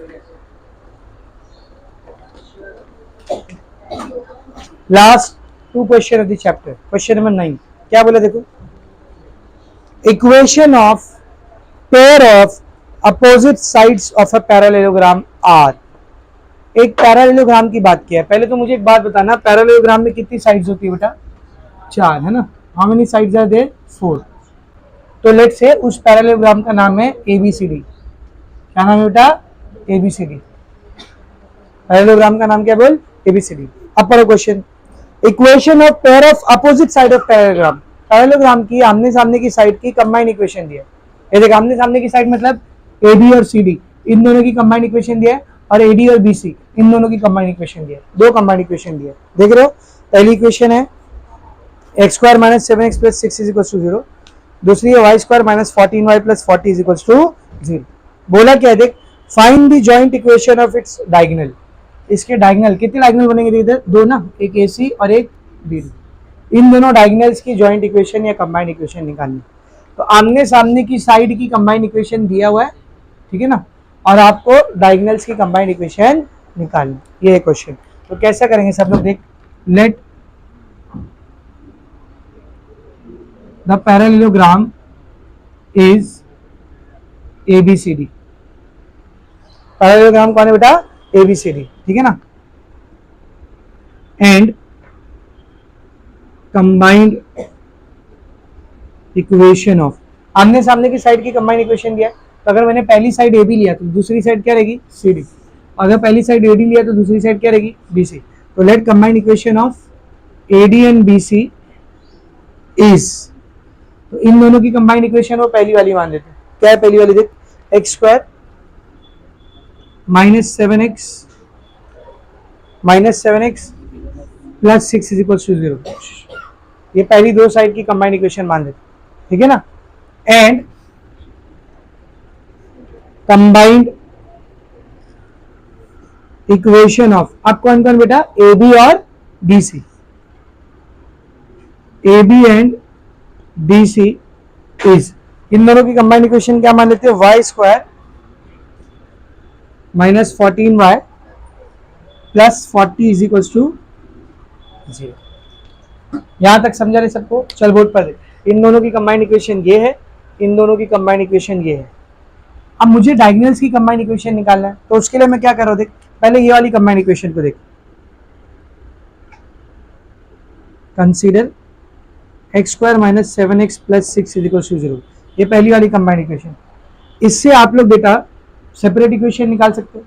last 2 question of the chapter, question number 9 क्या बोला देखो, equation of pair of opposite sides of a parallelogram are. एक पैरेललोग्राम की बात किया है, पहले तो मुझे एक बात बताना, पैरेललोग्राम में कितनी साइड्स होती है बेटा 4 है ना, how many sides are there 4, तो लेट्स से उस पैरेललोग्राम का नाम है ABCD, क्या नाम है बेटा ABCD, पैरेललोग्राम का नाम क्या बोल ABCD। अब पढ़ो question, equation of pair of opposite side of parallelogram, parallelogram की आमने सामने की साइड की कंबाइंड इक्वेशन दिया है, ये देख आमने सामने की साइड मतलब AB और CD इन दोनों की कंबाइंड इक्वेशन दिया है, और AD और BC इन दोनों की कंबाइंड इक्वेशन दिया है, 2 कंबाइंड इक्वेशन दिया है, देख रहे हो। पहली इक्वेशन है x² - 7x + 6 = 0, दूसरी है y² - 14y + 40 = 0। बोला क्या है देख, find the joint equation of its diagonal, इसके डायगोनल कितने डायगोनल बनेंगे इधर 2 ना, एक AC और एक BD, इन दोनों डायगोनल्स की जॉइंट इक्वेशन या कंबाइंड इक्वेशन निकालनी। तो आमने सामने की साइड की कंबाइंड इक्वेशन दिया हुआ है, ठीक है ना, और आपको डायगोनल्स की कंबाइंड इक्वेशन निकालनी, ये है क्वेश्चन। तो कैसा करेंगे सब लोग देख, let the parallelogram is ABCD, parallelogram कौन है बेटा ABCD, ठीक है ना, एंड कंबाइंड इक्वेशन ऑफ, आमने सामने की साइड की कंबाइंड इक्वेशन दिया है, तो अगर मैंने पहली साइड AB लिया तो दूसरी साइड क्या रहेगी CD, अगर पहली साइड AD लिया तो दूसरी साइड क्या रहेगी BC। तो let combined equation of AD and BC is, तो इन दोनों की कंबाइंड इक्वेशन वो पहली वाली मान लेते हैं, क्या है पहली वाली देख, x² - 7x + 6 = 0, ये पहली 2 साइड की कंबाइंड इक्वेशन मान लेते, ठीक है ना, एंड कंबाइंड इक्वेशन ऑफ, अब कौन कौन बेटा AB और BC, AB and BC is, इन दोनों की कंबाइंड इक्वेशन क्या मान लेते हैं, y² - 14y + 40 = 0। यहां तक समझा रहे सबको, चल बोर्ड पर दे, इन दोनों की कंबाइंड इक्वेशन ये है, इन दोनों की कंबाइंड इक्वेशन ये है। अब मुझे डायगोनल्स की कंबाइंड इक्वेशन निकालना है, तो उसके लिए मैं क्या कर रहा हूं देख, पहले ये वाली कंबाइंड इक्वेशन को देख, कंसीडर x² - 7x + 6 = 0, ये पहली वाली कंबाइंड इक्वेशन। इससे आप लोग बेटा सेपरेट इक्वेशन निकाल सकते हो,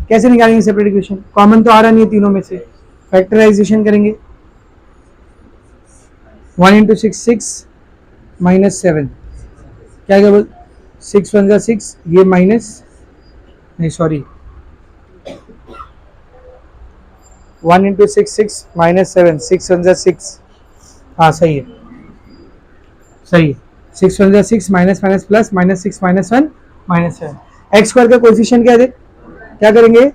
कैसे निकालेंगे सेपरेट इक्वेशन, कॉमन तो आ रहा नहीं है तीनों में से, फैक्टराइजेशन करेंगे, 1 × 6 6 - 7, क्या क्या बोल 6 1 = 6, ये माइनस नहीं सॉरी 1 × 6 6 - 7, 6 1 = 6, हाँ सही है, सही है। 6 one 6 minus minus plus minus 6 minus 1 minus 7। X square का कोएफिशिएंट क्या है देख, क्या करेंगे,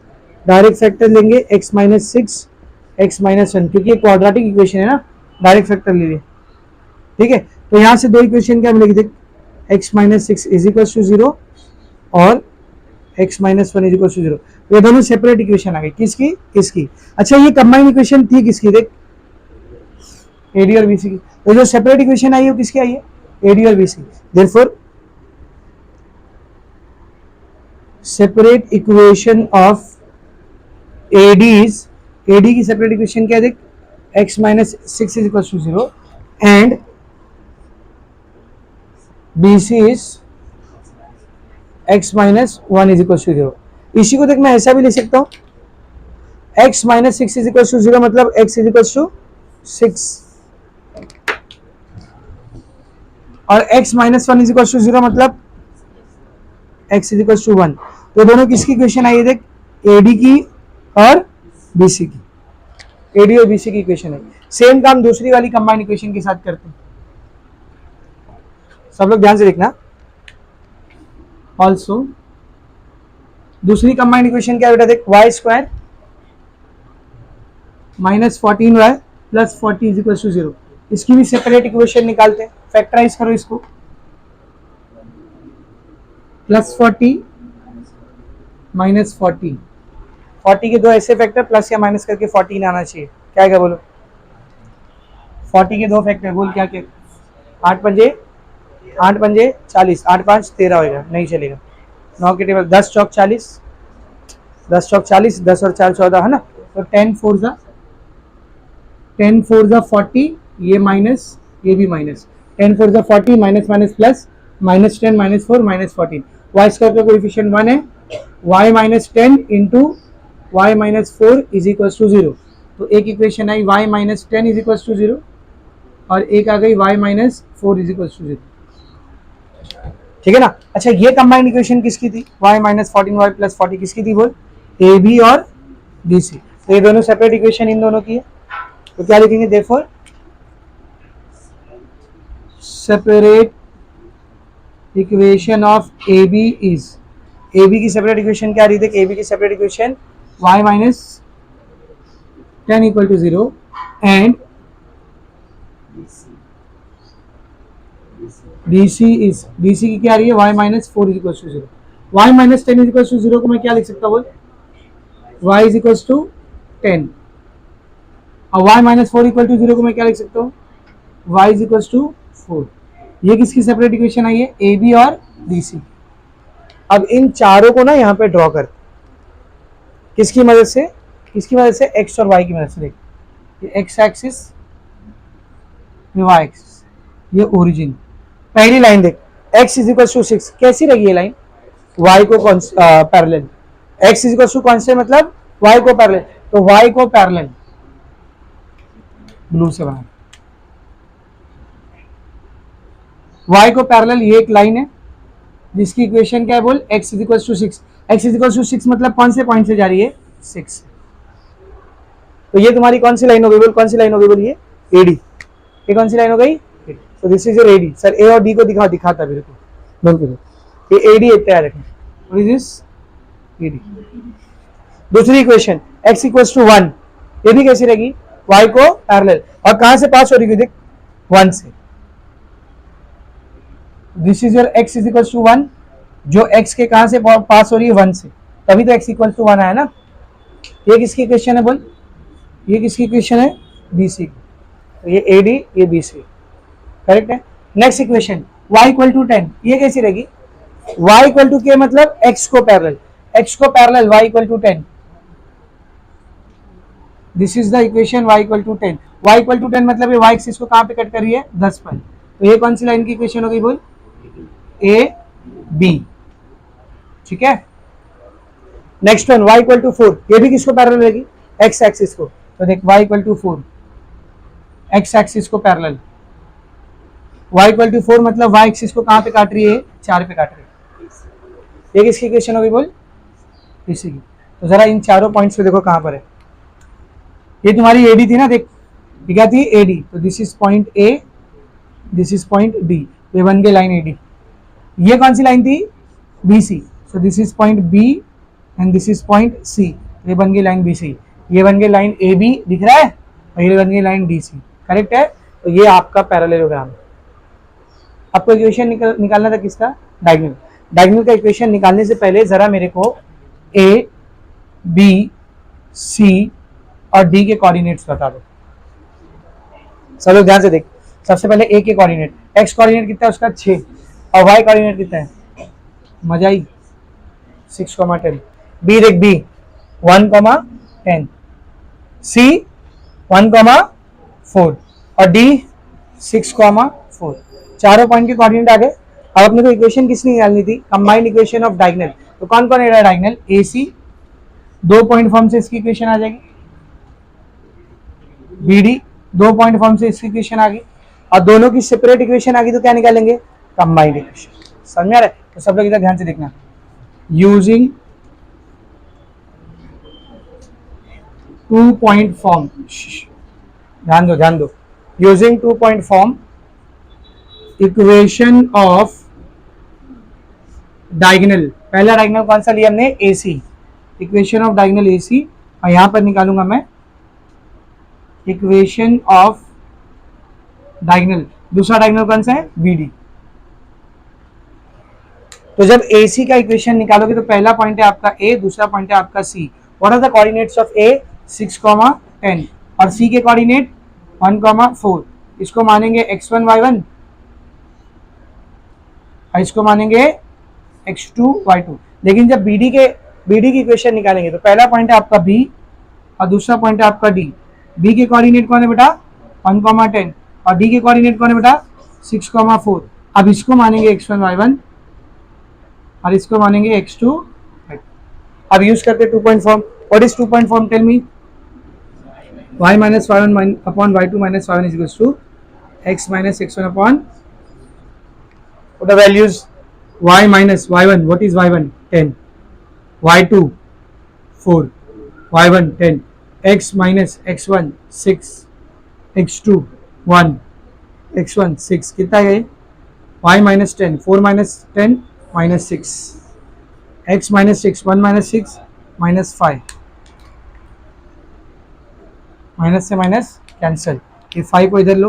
डायरेक्ट फैक्टर लेंगे x माइनस 6 एक्स माइनस 1, क्योंकि ये क्वाड्रेटिक इक्वेशन है ना, डायरेक्ट फैक्टर ले लिए। ठीक है, तो यहाँ से दो इक्वेशन क्या मिलेगी देख, x minus 6 is equal to 0 और x minus 1 is equal to 0। ये दोनों सेपरेट इक्वेशन आ गई, किसकी, इसकी। अच्छा ये कंबाइंड इक्वेशन थी किसकी देख, AD और BC की। तो जो सेपरेट इक्वेशन आई है वो किसकी आई है, AD और BC। Therefore separate equation of AD की सेपरेट इक्वेशन क्या है देख, x minus 6 is equal to 0 and BC is x minus 1 is equal to 0। इसी को देख मैं ऐसा भी लिख सकता हूं, x minus 6 is equal to 0 मतलब x इज इक्वल टू 6 और x minus 1 is equal to 0 मतलब x इज इक्वल टू 1। तो दोनों किसकी इक्वेशन आई है देख, AD की और BC की, AD और BC की इक्वेशन है। सेम काम दूसरी वाली कंबाइंड इक्वेशन के साथ करते हैं, सब लोग ध्यान से देखना। ऑल्सो दूसरी कंबाइंड इक्वेशन क्या बेटा देख, y square minus 14y plus 40 is equal to 0। इसकी भी सेपरेट इक्वेशन निकालते हैं, फैक्टराइज करो इसको, प्लस 40 माइनस 40 के दो ऐसे फैक्टर प्लस या माइनस करके 14 आना चाहिए, क्या है बोलो, 40 के दो फैक्टर बोल क्या क्या, 8 पंजे 40, 8 5 13 होगा, नहीं चलेगा। 9 के टेबल 10 चौक 40, 10 चौक 40, 10 और 4 14 है ना, तो 10 4 जा 40, ये माइनस ये भी माइनस, 10 4 जा 40 minus minus plus minus 10 minus 4 minus 14। Y square का कोएफिशिएंट 1 है, y minus 10 into y minus 4 is equal to 0। तो एक इक्वेशन आई y minus 10 is equal to 0 और एक आ गई y minus 4 is equal to 0। ठीक है ना। अच्छा ये कंबाइंड इक्वेशन किसकी थी, y माइनस 14y प्लस 40 किसकी थी बोल, AB और BC। तो ये दोनों सेपरेट इक्वेशन इन दोनों की है, तो क्या लिखेंगे, therefore separate equation of AB is, AB की सेपरेट इक्वेशन क्या आ रही थी, AB की separate equation y minus 10 equal to 0 and BC की क्या आ रही है, y minus 4 is equal to 0। y minus 10 is equal to 0 को मैं क्या लिख सकता हूँ, y इज इक्वल टू 10 और y माइनस 4 इक्वल टू 0 को मैं क्या लिख सकता हूँ, y इज इक्वल टू 4। ये किसकी सेपरेट इक्वेशन आई है, AB और BC। अब इन चारों को ना यहाँ पे ड्रॉ कर, किसकी मदद से, x और y की मदद से। देख ये x एक्सिस, ये y एक्सिस, ये ओरिजिन। पहली लाइन देख, x इज इक्वल टू 6, कैसी रही ये लाइन, y को parallel, x is equal to constant मतलब y को पैरेलल, तो y को पैरेलल ब्लू से बना, y को पैरेलल ये एक लाइन है जिसकी इक्वेशन क्या है बोल, x is equal to 6। x is equal to 6 मतलब कौन से पॉइंट से जा रही है, 6। तो ये तुम्हारी कौन सी लाइन हो गई बोल, कौन सी लाइन हो गई बोल, ये AD। ये कौन सी लाइन हो गई, तो this is your AD। Sir A और D को दिखाता मेरे को, बोल ये AD इतना रखें, व्हाट इज दिस, AD। दूसरी इक्वेशन x इक्वल टू 1, ये भी कैसी रहेगी, y को पैरेलल, और कहां से पास हो रही है देख, 1 से। This is your x is equal to 1, जो x के कहां से पास हो रही है, 1 से, तभी तो x इक्वल टू 1 आया ना। ये किसकी इक्वेशन है बोल, ये किसकी इक्वेशन है, BC। तो ये AD, ये BC, करेक्ट है। Next equation y equal to 10, ये कैसी रहेगी, y इक्वल टू के मतलब x को parallel, y equal to 10। This is the equation y equal to 10। y equal to 10 मतलब ये y एक्सिस को कहां पे कट कर रही है, 10 पर। तो ये कौन सी लाइन की इक्वेशन हो गई बोल, AB। ठीक है। Next one y equal to 4, ये भी किसको पैरेलल रहेगी, x एक्सिस को। तो देख y equal to 4, x axis को पैरेलल, y इक्वल टू 4 मतलब y एक्सिस को कहां पे काट रही है, 4 पे काट रही है। ये किसकी इक्वेशन होगी बोल, इसी की। तो जरा इन चारों पॉइंट्स पे देखो कहां पर है, ये तुम्हारी AD थी ना, देख ये क्या थी, AD। तो this is point A this is point D, ये बन गई लाइन एडी। ये कौन सी लाइन थी? B C, so this is point B and this is point C, ये बन गई लाइन बी सी। ये बन गई लाइन ए बी, दिख रहा है, और ये बन गई लाइन डी सी, करेक्ट है। तो ये आपका पैरेललोग्राम। आपको इक्वेशन निकालना था किसका? डायगोनल। डायगोनल का इक्वेशन निकालने से पहले जरा मेरे को ए बी सी और डी के कोऑर्डिनेट्स बता दो। सब लोग ध्यान से देख। सबसे पहले ए के कोऑर्डिनेट, एक्स कोऑर्डिनेट कितना है उसका 6, और वाई कोऑर्डिनेट कितना है? मजा आई 6,10। बी देख, बी 1,10, सी 1,4 और डी 6,4। चारों पॉइंट के कोऑर्डिनेट आ गए। अब अपने को इक्वेशन किसकी निकालनी थी? Combined equation of diagonal. तो कौन कौन है diagonal? A C, 2 point form से इसकी इक्वेशन आ जाएगी। बी डी, 2 पॉइंट फॉर्म से इसकी इक्वेशन आ गई, और दोनों की सेपरेट इक्वेशन आ गई तो क्या निकालेंगे? Combined equation. समझ में आ रहा है? तो सब लोग इधर ध्यान से देखना। यूजिंग 2 पॉइंट फॉर्म, ध्यान दो ध्यान दो। Using 2 point form equation of diagonal. पहला डायगोनल कौन सा लिया हमने? A C. Equation of diagonal A C, और यहां पर निकालूंगा मैं इक्वेशन ऑफ डायगोनल। दूसरा डायगोनल कौन सा है? B D. तो जब ए सी का इक्वेशन निकालोगे तो पहला पॉइंट है आपका ए, दूसरा पॉइंट है आपका C. What are the coordinates of A? 6,10, और सी के कोऑर्डिनेट 1,4। इसको मानेंगे x1 y1 और इसको मानेंगे x2 y2। लेकिन जब बी डी की इक्वेशन निकालेंगे तो पहला पॉइंट है आपका बी और दूसरा पॉइंट है आपका डी। बी के कोऑर्डिनेट कौन है बेटा? 1,10, और डी के कोऑर्डिनेट कौन है बेटा? 6,4। अब इसको मानेंगे x1 y1 और इसको मानेंगे x2 y2। अब यूज करते 2 point form. What is 2 point form? Tell me. y minus y1 upon y2 minus y1 is equals to x minus x1 upon the values y minus y1. What is y1? 10, y2 4, y1 10, x minus x1 6, x2 1, x1 6। कितना है ये? y minus 10, 4 minus 10 minus 6, x minus 6, 1 minus 6 minus 5, minus से माइनस कैंसिल। ये 5 को इधर लो,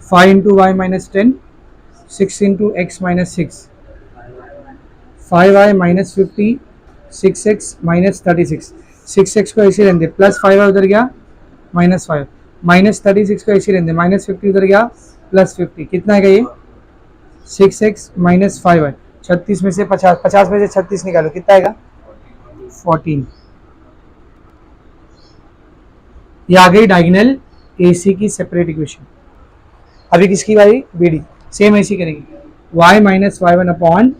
5 into y minus 10, 6 into x minus 6, 5y minus 50, 6x minus 36। 6x को ऐसे रहने दे, प्लस 5y उधर गया माइनस 5, माइनस 36 को ऐसे रहने दे, माइनस 50 उधर गया प्लस 50। कितना है ये? 6x minus 5y। 36 में से 50, 50 में से 36 निकालो, कितना आएगा? 14। ये आ गई डायगोनल AC की सेपरेट इक्वेशन। अभी किसकी बारी? BD। सेम ऐसी करेंगे, y minus y1 upon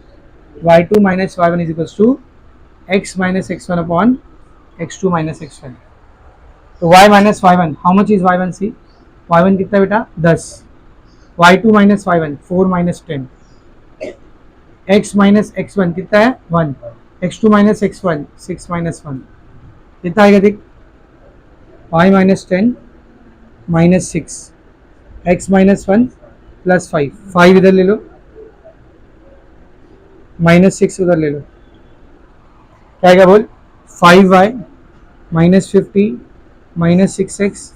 y2 minus y1 is equals to x minus x1 upon x2 minus x1। तो y minus y1, how much is y1? See y1 कितना बेटा? 10, y2 minus y1 4 minus 10, x minus x1 कितना है? 1, x2 माइनस x1 6 माइनस 1। कितना आएगा देख? y minus 10 minus 6, x minus 1 plus 5, 5 इधर ले लो, माइनस 6 उधर ले लो। क्या क्या बोल? 5y minus 50 minus 6x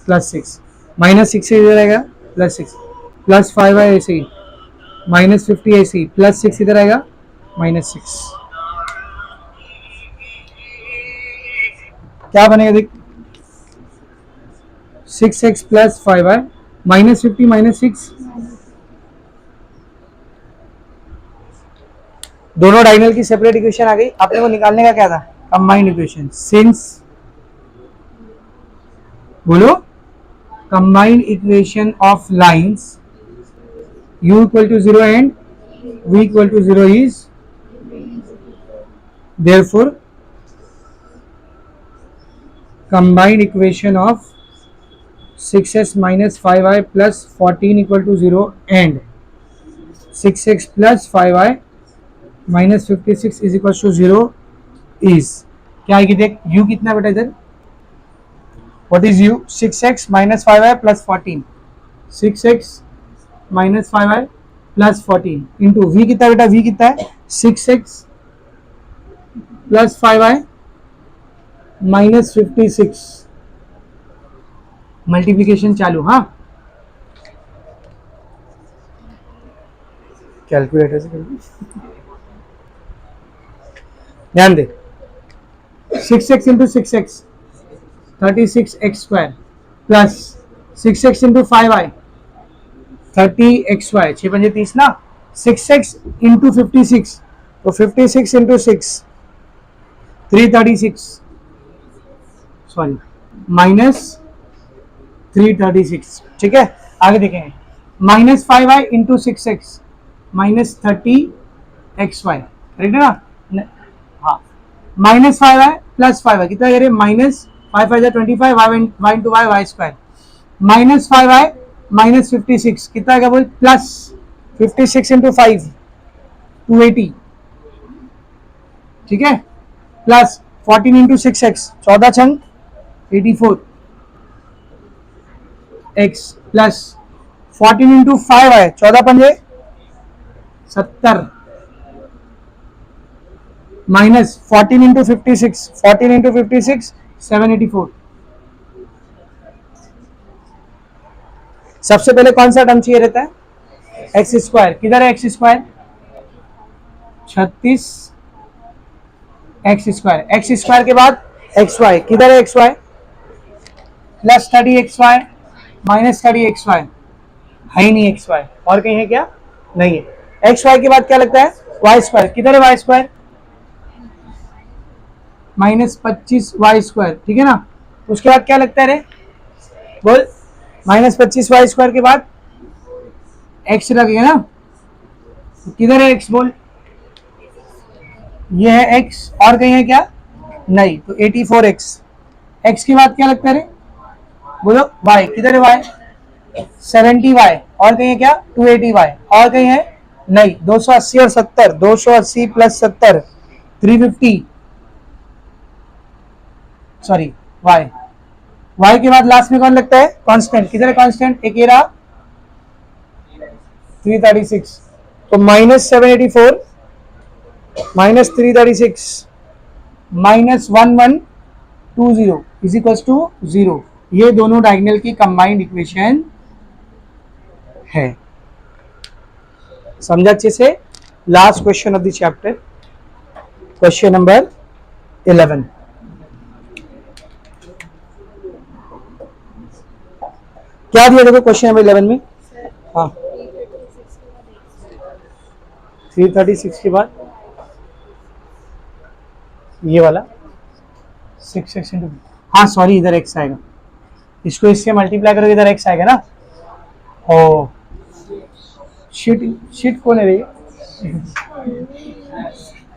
plus 6, minus 6 इधर आएगा प्लस 6, प्लस 5y ऐसे ही, माइनस 50 ऐसे ही, प्लस 6 इधर आएगा माइनस 6। क्या बनेगा देख? 6x plus 5y minus 50 minus 6। दोनों डायगोनल की सेपरेट इक्वेशन आ गई। अपने को निकालने का क्या था? Combined equation. सिंस बोलो combined equation of lines u equal to 0 and v equal to 0 is therefore combined equation of 6x minus 5y plus 14 equal to 0 and 6x plus 5y minus 56 is equal to 0 is क्या आएगी देख? u कितना बेटा इधर? what is u? 6x minus 5y plus 14, 6x minus 5y plus 14 into v कितना बेटा, v कितना है 6x plus 5y minus 56, multiplication चालू। हाँ, कैलकुलेटर से ध्यान दे, 6x into 6x 36x square plus 6x into 5y 30xy, 6 पंजे 30 ना, 6x इंटू 56 तो 56 इंटू 6 336, सॉरी माइनस 336। ठीक है, आगे देखेंगे, minus 5y into 6x minus 30xy, correct है ना। हाँ, माइनस 5y प्लस 5y कितना कह रहे, minus 5 5 25 y into y y square minus 5y minus 56 कितना क्या बोल, प्लस 56 इंटू 5 280, ठीक है, plus 14 into 6x 14 छंग 84 x plus 14 into 5y 14 पंजे 70 माइनस 14 इंटू 56 14 इंटू 56 784। सबसे पहले कौन सा टर्म चाहिए रहता है, एक्स स्क्वायर, किधर है x square 36 x square, x square के बाद एक्स वाई, किधर है x y plus 30 x y minus 30 x y, है ही नहीं एक्स वाई, और कहीं है क्या, नहीं है। एक्स वाई के बाद क्या लगता है वाई स्क्वायर, किधर है y square minus 25 y square, ठीक है ना। उसके बाद क्या लगता है रे, बोल, माइनस 25 वाई स्क्वायर के बाद एक्स लगेगा ना, किधर है एक्स बोल, ये है एक्स, और कहीं है क्या, नहीं, तो 84x। एक्स के बाद क्या लगता है रे, बोलो वाई, किधर है वाई 70y, और कहीं है क्या 280y, और कहीं है नहीं, 280 और 70, 280 प्लस 70 350, सॉरी वाई, वाई के बाद लास्ट में कौन लगता है कांस्टेंट, किधर है कांस्टेंट, एक ये रहा 336, तो minus 784 minus 336 minus 1120 is equal to 0। ये दोनों डायगोनल की कंबाइंड इक्वेशन है, समझा अच्छे से। Last question of the chapter, question number 11। क्या दिया देखो क्वेश्चन नंबर 11 में, हाँ 336 के बाद ये वाला 6x इंटू, हाँ सॉरी इधर x आएगा, इसको इससे मल्टीप्लाई करोगे इधर x आएगा ना। ओ शिट, शिट कौन है रे,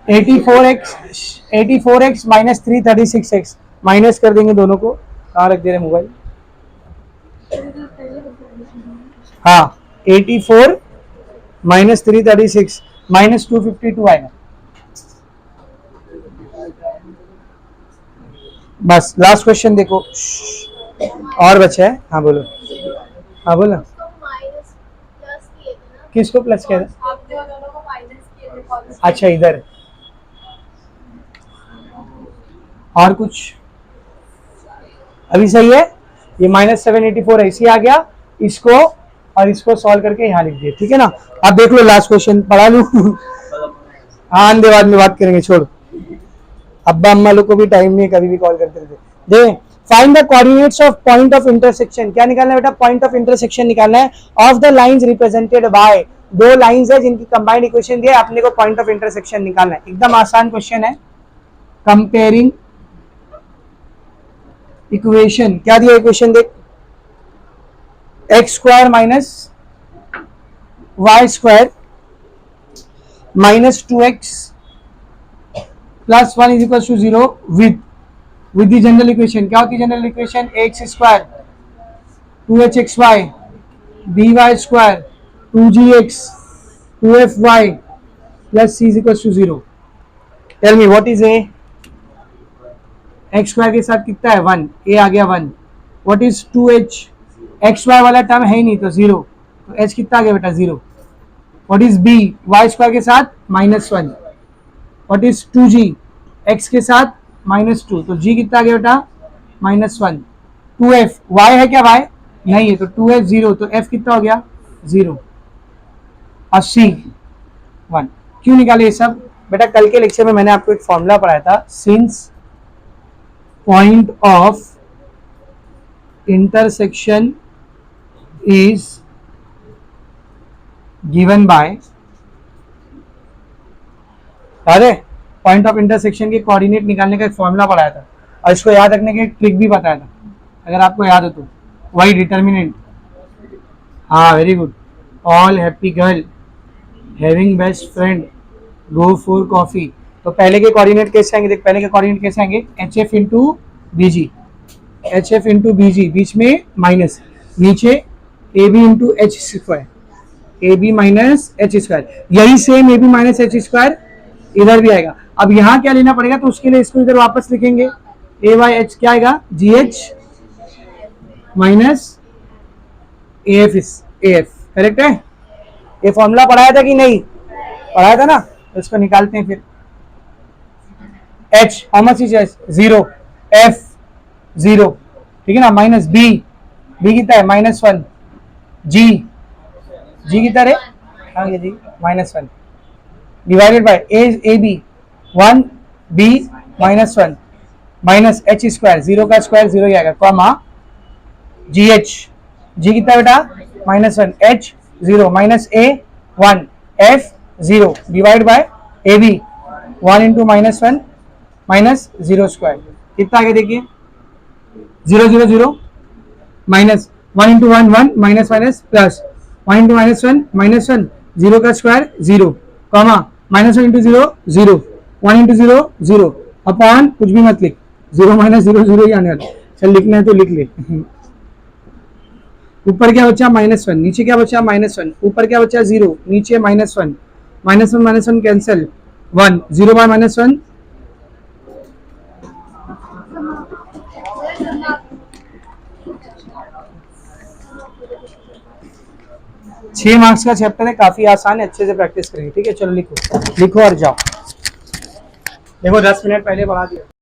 84x माइनस 336x, माइनस कर देंगे दोनों को, कहाँ रख दे रहे मोबाइल, हाँ 84 माइनस 336 माइनस 252 आएगा, बस लास्ट क्वेश्चन देखो, और बचा है, हाँ बोलो, हाँ बोलो, किसको प्लस किया था, अच्छा इधर, और कुछ अभी सही है, ये माइनस 784 ऐसे आ गया, इसको और इसको सॉल्व करके यहाँ लिख दिए, ठीक है ना। अब देख लो लास्ट क्वेश्चन पढ़ा लूं, हाँ आंधे बाद में बात करेंगे, छोड़, अब्बा अम्मा लोग को भी टाइम नहीं है, कभी भी कॉल करते रहते। They find the coordinates of point of intersection, क्या निकालना है बेटा, पॉइंट ऑफ इंटरसेक्शन निकालना है of the lines represented by, दो लाइंस है जिनकी कंबाइंड इक्वेशन दिया, अपने को पॉइंट ऑफ इंटरसेक्शन निकालना है, एकदम आसान क्वेश्चन है। कंपेयरिंग इक्वेशन, क्या दिया इक्वेशन देख, x square minus y square minus 2x plus 1 is equal to 0 with the general equation, क्या होती है general equation, x square 2hxy by square 2gx 2fy plus c is equal to 0। Tell me what is a, x square के साथ कितना है 1, ए आ गया 1, what is 2h, x y वाला टर्म है ही नहीं तो 0, तो h कितना आ गया बेटा 0। What is b, y square के साथ -1। व्हाट इज 2g, x के साथ -2, तो g कितना आ गया बेटा -1। 2f, y है क्या y नहीं है, तो 2f 0, तो f कितना हो गया 0। और c 1। क्यों निकाले ये सब बेटा? कल के लेक्चर में मैंने आपको एक फॉर्मूला पढ़ाया था, since point of intersection is given by, अरे पॉइंट ऑफ इंटरसेक्शन के कोऑर्डिनेट निकालने का एक फॉर्मूला पढ़ाया था, और इसको याद रखने के एक ट्रिक भी बताया था, अगर आपको याद हो तो। वाई डिटर्मिनेंट, हाँ very good. All happy girl having best friend go for coffee. तो पहले के कोऑर्डिनेट कैसे आएंगे? देख, पहले के कोऑर्डिनेट कैसे आएंगे? H F into B G, H F into B G, बीच में माइनस, नीचे A B into H square, A B minus H square. यही same A B minus H square इधर भी आएगा। अब यहाँ क्या लेना पड़ेगा? तो उसके लिए इसको इधर वापस लिखेंगे, ए वाई एच क्या आएगा? जी H minus A F, A F. Correct है? ये फॉर्मूला पढ़ाया था कि नहीं? पढ़ाया था ना, तो इसको निकालते हैं फिर। h how much is h? 0, f 0, ठीक है ना, माइनस b, b कितना है -1, g कितना है? हाँ ये g -1, divided by a b 1 b -1 minus H square, 0 का स्क्वायर 0 ही आएगा, कॉमा जी एच, जी कितना बेटा -1, h 0 minus a 1 f 0 divide by a b 1 into -1 minus 0 square, कितना आगे देखिए 0 0 0 minus 1 into 1 1 minus minus plus 1 into -1 0 का square 0, comma -1 into 0 0, 1 into 0 0 upon कुछ भी मत लिख, 0 माइनस 0 0 ही आने वाला। चल लिखना है तो लिख ले। ऊपर क्या बचा -1, नीचे क्या बचा -1, ऊपर क्या बचा 0, नीचे -1, -1 कैंसिल, 1 0 बाय -1 6 मार्क्स का चैप्टर है, काफी आसान है, अच्छे से प्रैक्टिस करेंगे। ठीक है, चलो लिखो लिखो और जाओ। देखो 10 मिनट पहले बढ़ा दिया।